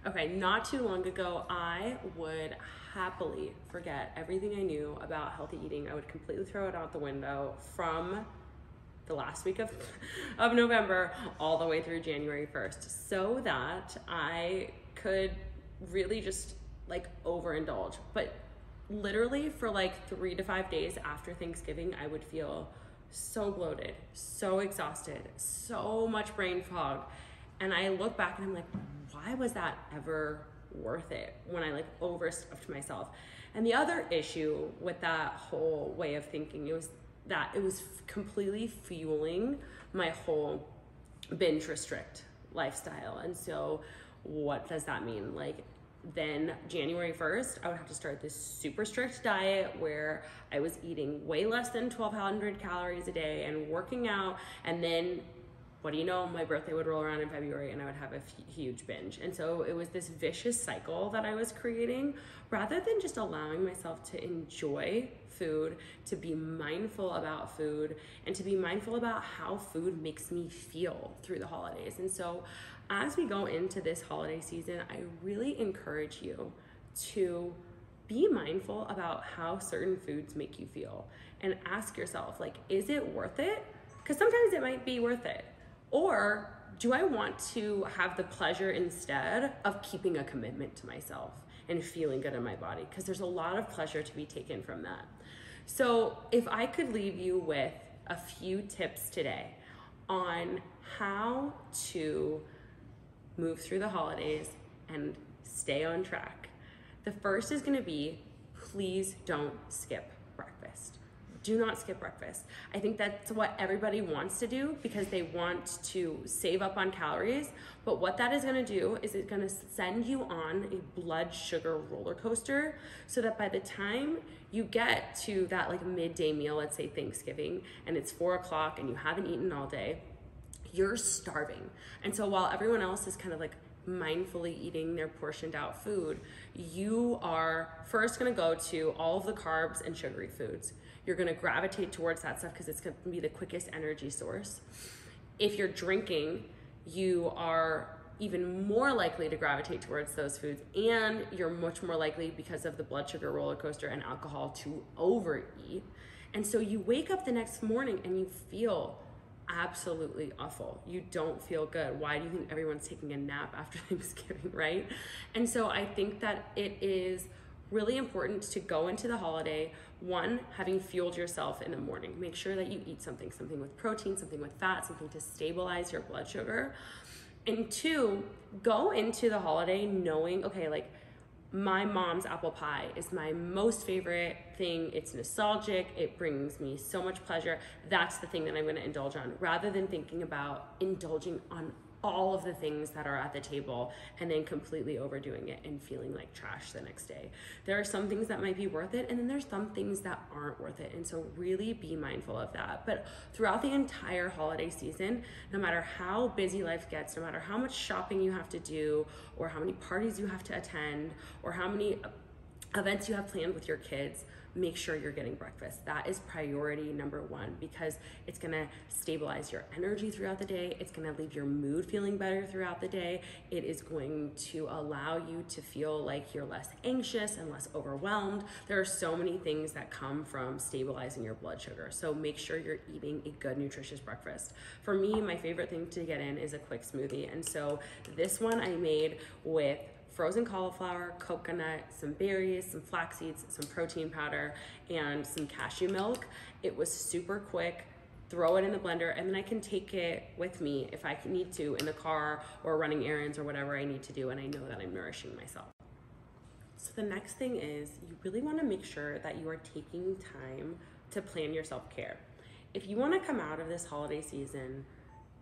Okay, not too long ago, I would happily forget everything I knew about healthy eating. I would completely throw it out the window from the last week of November all the way through January 1st so that I could really just like overindulge. But literally for like 3 to 5 days after Thanksgiving, I would feel so bloated, so exhausted, so much brain fog. And I look back and I'm like, why was that ever worth it when I like overstuffed myself? And the other issue with that whole way of thinking, it was that it was completely fueling my whole binge restrict lifestyle. And so what does that mean? Like then January 1st, I would have to start this super strict diet where I was eating way less than 1,200 calories a day and working out. And then what do you know, my birthday would roll around in February and I would have a huge binge. And so it was this vicious cycle that I was creating rather than just allowing myself to enjoy food, to be mindful about food, and to be mindful about how food makes me feel through the holidays. And so as we go into this holiday season, I really encourage you to be mindful about how certain foods make you feel and ask yourself, like, is it worth it? Because sometimes it might be worth it. Or do I want to have the pleasure instead of keeping a commitment to myself and feeling good in my body? Because there's a lot of pleasure to be taken from that. So if I could leave you with a few tips today on how to move through the holidays and stay on track, the first is going to be, please don't skip breakfast. Do not skip breakfast. I think that's what everybody wants to do because they want to save up on calories. But what that is going to do is it's going to send you on a blood sugar roller coaster so that by the time you get to that like midday meal, let's say Thanksgiving, and it's 4 o'clock and you haven't eaten all day, you're starving. And so while everyone else is kind of like mindfully eating their portioned out food, you are first going to go to all of the carbs and sugary foods. You're going to gravitate towards that stuff because it's going to be the quickest energy source. If you're drinking, you are even more likely to gravitate towards those foods, and you're much more likely, because of the blood sugar roller coaster and alcohol, to overeat. And so you wake up the next morning and you feel absolutely awful. You don't feel good. Why do you think everyone's taking a nap after Thanksgiving, right? And so I think that it is really important to go into the holiday, one, having fueled yourself in the morning. Make sure that you eat something with protein, something with fat, something to stabilize your blood sugar. And two, go into the holiday knowing, okay, like my mom's apple pie is my most favorite thing. It's nostalgic. It brings me so much pleasure. That's the thing that I'm going to indulge on, rather than thinking about indulging on all of the things that are at the table and then completely overdoing it and feeling like trash the next day. There are some things that might be worth it, and then there's some things that aren't worth it. And so really be mindful of that. But throughout the entire holiday season, no matter how busy life gets, no matter how much shopping you have to do, or how many parties you have to attend, or how many events you have planned with your kids, make sure you're getting breakfast. That is priority number one, because it's gonna stabilize your energy throughout the day. It's gonna leave your mood feeling better throughout the day. It is going to allow you to feel like you're less anxious and less overwhelmed. There are so many things that come from stabilizing your blood sugar. So make sure you're eating a good, nutritious breakfast. For me, my favorite thing to get in is a quick smoothie. And so this one I made with frozen cauliflower, coconut, some berries, some flax seeds, some protein powder, and some cashew milk. It was super quick. Throw it in the blender, and then I can take it with me if I need to in the car or running errands or whatever I need to do, and I know that I'm nourishing myself. So the next thing is, you really want to make sure that you are taking time to plan your self-care. If you want to come out of this holiday season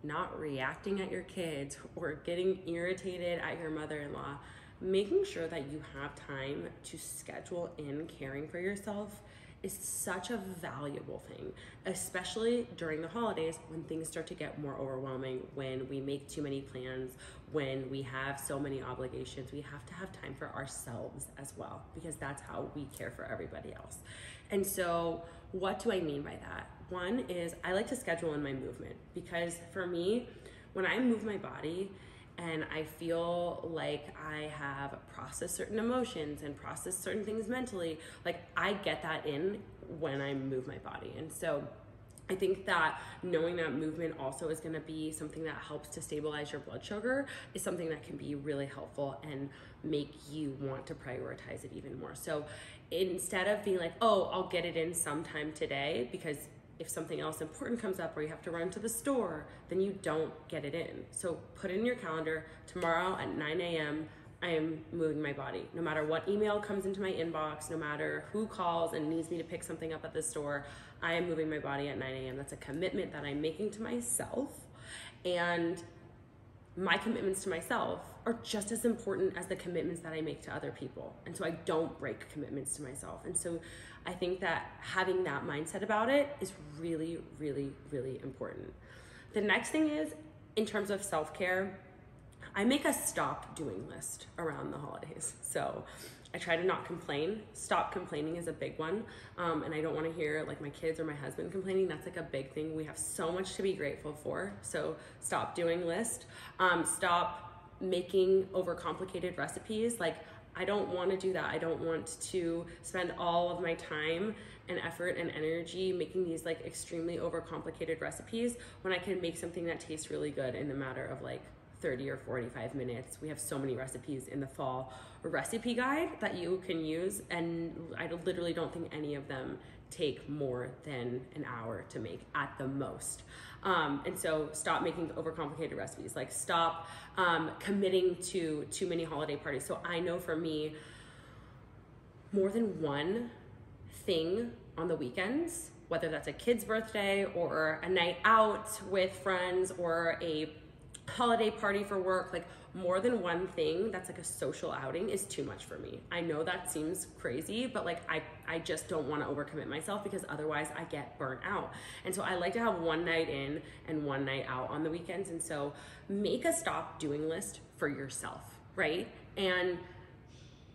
not reacting at your kids or getting irritated at your mother-in-law, making sure that you have time to schedule in caring for yourself is such a valuable thing, especially during the holidays when things start to get more overwhelming, when we make too many plans, when we have so many obligations. We have to have time for ourselves as well, because that's how we care for everybody else. And so what do I mean by that? One is I like to schedule in my movement, because for me, when I move my body, and I feel like I have processed certain emotions and processed certain things mentally, like I get that in when I move my body. And so I think that knowing that movement also is going to be something that helps to stabilize your blood sugar is something that can be really helpful and make you want to prioritize it even more. So instead of being like, oh, I'll get it in sometime today, because if something else important comes up or you have to run to the store, then you don't get it in. So put it in your calendar, tomorrow at 9 a.m., I am moving my body. No matter what email comes into my inbox, no matter who calls and needs me to pick something up at the store, I am moving my body at 9 a.m. That's a commitment that I'm making to myself. And my commitments to myself are just as important as the commitments that I make to other people. And so I don't break commitments to myself. And so I think that having that mindset about it is really, really, really important. The next thing is, in terms of self-care, I make a stop doing list around the holidays. So I try to not complain. Stop complaining is a big one. And I don't want to hear like my kids or my husband complaining. That's like a big thing. We have so much to be grateful for. So stop doing list. Stop making overcomplicated recipes. Like, I don't want to do that. I don't want to spend all of my time and effort and energy making these like extremely overcomplicated recipes when I can make something that tastes really good in the matter of like 30 or 45 minutes. We have so many recipes in the fall recipe guide that you can use, and I literally don't think any of them take more than an hour to make at the most. And so stop making overcomplicated recipes. Like, stop committing to too many holiday parties. So I know for me, more than one thing on the weekends, whether that's a kid's birthday or a night out with friends or a holiday party for work, like more than one thing that's like a social outing is too much for me. I know that seems crazy, but like I just don't want to overcommit myself, because otherwise I get burnt out. And so I like to have one night in and one night out on the weekends. And so make a stop doing list for yourself, right? And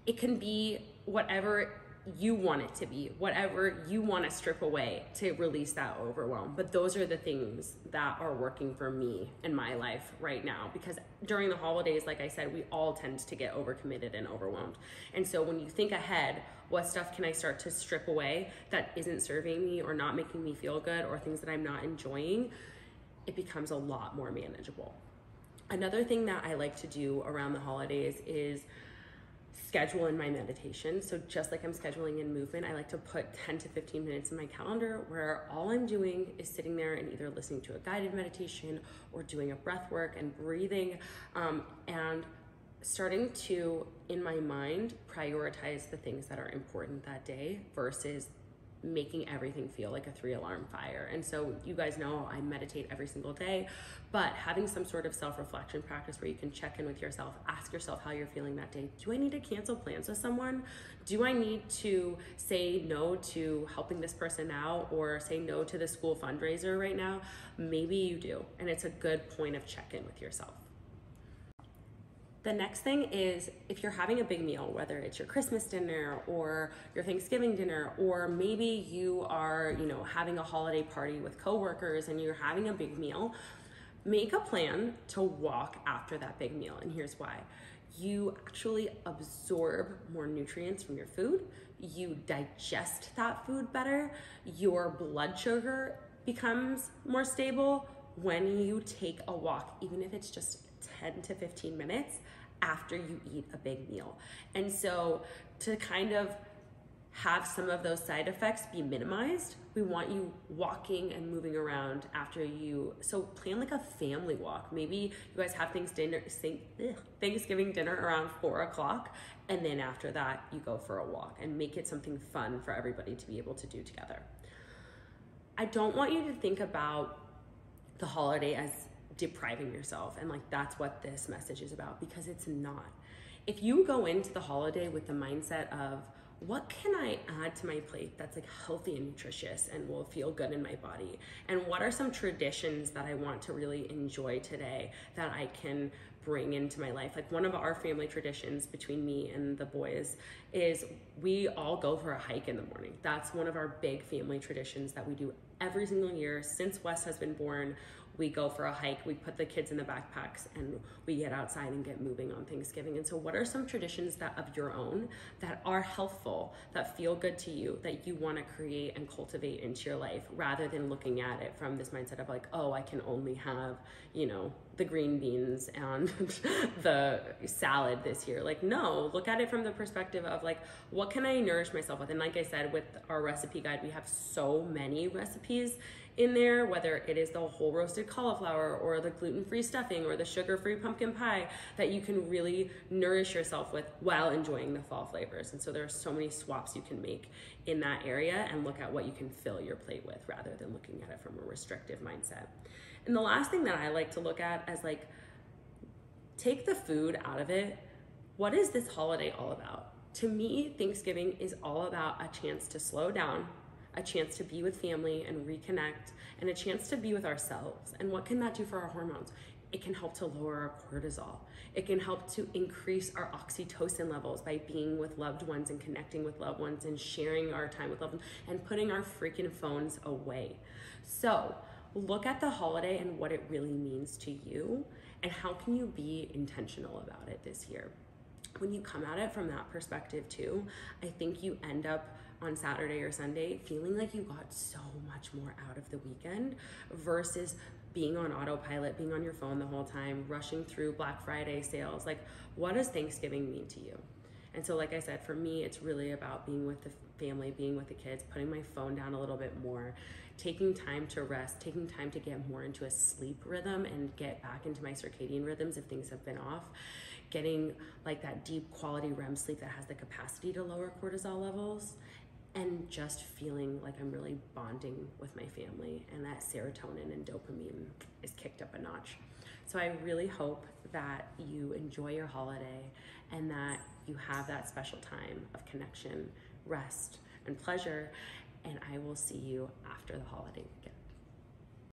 it can be whatever you want it to be, whatever you want to strip away to release that overwhelm. But those are the things that are working for me in my life right now, because during the holidays, like I said, we all tend to get overcommitted and overwhelmed. And so when you think ahead, what stuff can I start to strip away that isn't serving me or not making me feel good, or things that I'm not enjoying, it becomes a lot more manageable. Another thing that I like to do around the holidays is schedule in my meditation. So just like I'm scheduling in movement, I like to put 10 to 15 minutes in my calendar where all I'm doing is sitting there and either listening to a guided meditation or doing a breath work and breathing, and starting to, in my mind, prioritize the things that are important that day versus making everything feel like a 3-alarm fire. And so you guys know I meditate every single day, but having some sort of self-reflection practice where you can check in with yourself, ask yourself how you're feeling that day. Do I need to cancel plans with someone? Do I need to say no to helping this person out or say no to the school fundraiser right now? Maybe you do, and it's a good point of check-in with yourself. The next thing is, if you're having a big meal, whether it's your Christmas dinner or your Thanksgiving dinner, or maybe you are, having a holiday party with coworkers and you're having a big meal, make a plan to walk after that big meal. And here's why. You actually absorb more nutrients from your food. You digest that food better. Your blood sugar becomes more stable when you take a walk, even if it's just 10 to 15 minutes after you eat a big meal. And so to kind of have some of those side effects be minimized, we want you walking and moving around after you. So plan like a family walk. Maybe you guys have Thanksgiving dinner around 4 o'clock, and then after that you go for a walk, and make it something fun for everybody to be able to do together. I don't want you to think about the holiday as depriving yourself and like that's what this message is about, because it's not. If you go into the holiday with the mindset of what can I add to my plate that's like healthy and nutritious and will feel good in my body, and what are some traditions that I want to really enjoy today that I can bring into my life. Like, one of our family traditions between me and the boys is we all go for a hike in the morning. That's one of our big family traditions that we do every single year since Wes has been born. we go for a hike, we put the kids in the backpacks, and we get outside and get moving on Thanksgiving. And so what are some traditions that of your own that are healthful, that feel good to you, that you want to create and cultivate into your life, rather than looking at it from this mindset of like, oh, I can only have, you know, the green beans and the salad this year. Like, no, look at it from the perspective of like, what can I nourish myself with? And like I said, with our recipe guide, we have so many recipes in there, whether it is the whole roasted cauliflower or the gluten-free stuffing or the sugar-free pumpkin pie, that you can really nourish yourself with while enjoying the fall flavors. And so there are so many swaps you can make in that area, and look at what you can fill your plate with rather than looking at it from a restrictive mindset. And the last thing that I like to look at as like, take the food out of it. What is this holiday all about? To me, Thanksgiving is all about a chance to slow down, a chance to be with family and reconnect, and a chance to be with ourselves. And what can that do for our hormones? It can help to lower our cortisol. It can help to increase our oxytocin levels by being with loved ones and connecting with loved ones and sharing our time with loved ones and putting our freaking phones away. So look at the holiday and what it really means to you, and how can you be intentional about it this year. When you come at it from that perspective too, I think you end up on Saturday or Sunday feeling like you got so much more out of the weekend, versus being on autopilot, being on your phone the whole time, rushing through Black Friday sales. Like, what does Thanksgiving mean to you? And so, like I said, for me, it's really about being with the family, being with the kids, putting my phone down a little bit more, taking time to rest, taking time to get more into a sleep rhythm and get back into my circadian rhythms if things have been off, getting like that deep quality REM sleep that has the capacity to lower cortisol levels, and just feeling like I'm really bonding with my family, and that serotonin and dopamine is kicked up a notch. So I really hope that you enjoy your holiday and that you have that special time of connection, rest, and pleasure, and I will see you after the holiday weekend.